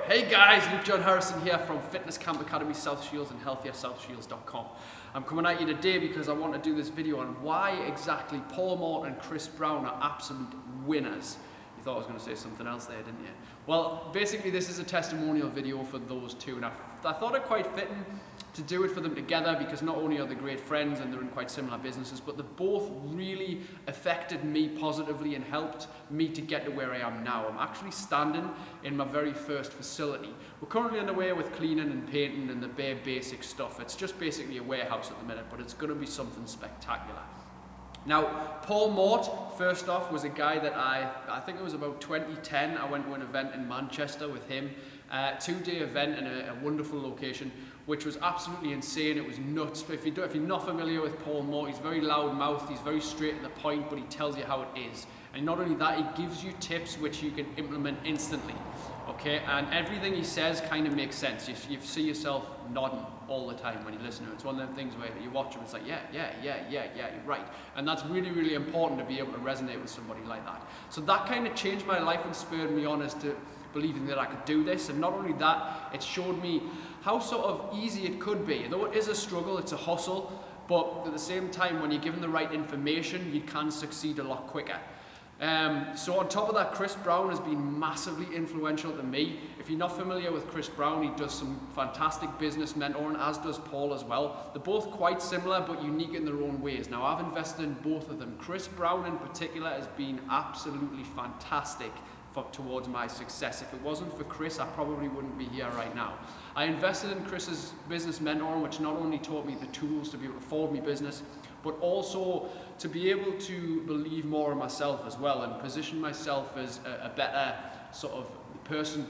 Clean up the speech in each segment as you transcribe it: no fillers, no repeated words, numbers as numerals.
Hey guys, Luke John Harrison here from Fitness Camp Academy South Shields and healthiersouthshields.com. I'm coming at you today because I want to do this video on why exactly Paul Mort and Chris Brown are absolute winners. You thought I was going to say something else there, didn't you? Well, basically this is a testimonial video for those two, and I thought it quite fitting to do it for them together because not only are they great friends and they're in quite similar businesses, but they've both really affected me positively and helped me to get to where I am now. I'm actually standing in my very first facility. We're currently underway with cleaning and painting and the bare basic stuff. It's just basically a warehouse at the minute, but it's going to be something spectacular. Now, Paul Mort, first off, was a guy that I think it was about 2010, I went to an event in Manchester with him, a two-day event in a wonderful location, which was absolutely insane. It was nuts. But if you're not familiar with Paul Mort, he's very loud-mouthed, he's very straight to the point, but he tells you how it is. And not only that, he gives you tips which you can implement instantly. Okay, and everything he says kind of makes sense. You see yourself nodding all the time when you listen to him. It's one of them things where you watch him, it's like, yeah, you're right. And that's really, really important to be able to resonate with somebody like that. So that kind of changed my life and spurred me on as to believing that I could do this. And not only that, it showed me how sort of easy it could be. Though it is a struggle, it's a hustle, but at the same time, when you're given the right information, you can succeed a lot quicker. So on top of that, Chris Brown has been massively influential to me. If you're not familiar with Chris Brown, he does some fantastic business mentoring, as does Paul as well. They're both quite similar but unique in their own ways. Now, I've invested in both of them. Chris Brown in particular has been absolutely fantastic towards my success. If it wasn't for Chris, I probably wouldn't be here right now. I invested in Chris's business mentoring, which not only taught me the tools to be able to afford my business, but also to be able to believe more in myself as well and position myself as a better sort of person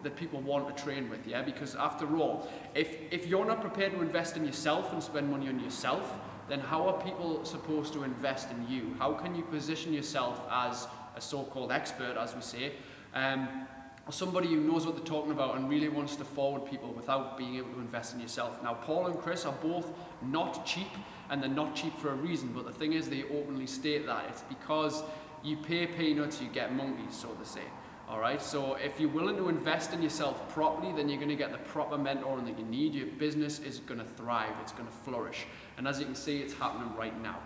that people want to train with, yeah? Because after all, if you're not prepared to invest in yourself and spend money on yourself, then how are people supposed to invest in you? How can you position yourself as a so-called expert, as we say, or somebody who knows what they're talking about and really wants to forward people without being able to invest in yourself? Now, Paul and Chris are both not cheap, and they're not cheap for a reason, but the thing is, they openly state that. It's because you pay peanuts, you get monkeys, so to say. Alright, so if you're willing to invest in yourself properly, then you're going to get the proper mentoring that you need. Your business is going to thrive, it's going to flourish. And as you can see, it's happening right now.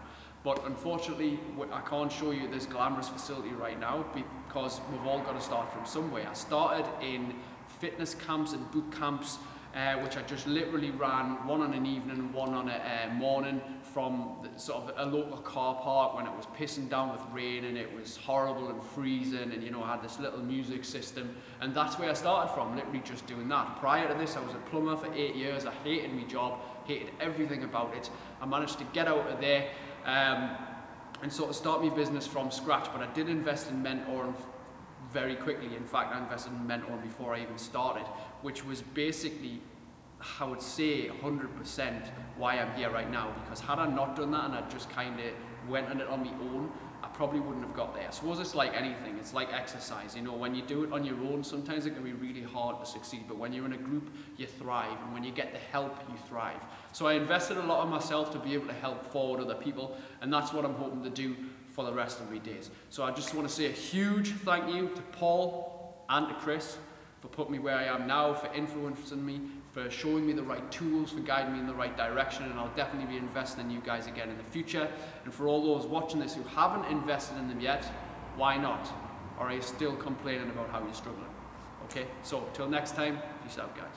But unfortunately, I can't show you this glamorous facility right now because we've all got to start from somewhere. I started in fitness camps and boot camps, which I just literally ran, one on an evening and one on a morning, from sort of a local car park when it was pissing down with rain and it was horrible and freezing, and you know, I had this little music system, and that's where I started from, literally just doing that. Prior to this, I was a plumber for 8 years. I hated my job, hated everything about it. I managed to get out of there and sort of start my business from scratch, but I did invest in mentoring very quickly. In fact, I invested in mentoring before I even started, which was basically, I would say 100% why I'm here right now, because had I not done that and I just kind of went on it on my own, I probably wouldn't have got there. I suppose it's like anything, it's like exercise, you know, when you do it on your own, sometimes it can be really hard to succeed, but when you're in a group, you thrive, and when you get the help, you thrive. So I invested a lot in myself to be able to help forward other people, and that's what I'm hoping to do for the rest of my days. So I just want to say a huge thank you to Paul and to Chris for putting me where I am now, for influencing me, for showing me the right tools, for guiding me in the right direction, and I'll definitely be investing in you guys again in the future. And for all those watching this who haven't invested in them yet, why not? Or are you still complaining about how you're struggling? Okay, so till next time, peace out guys.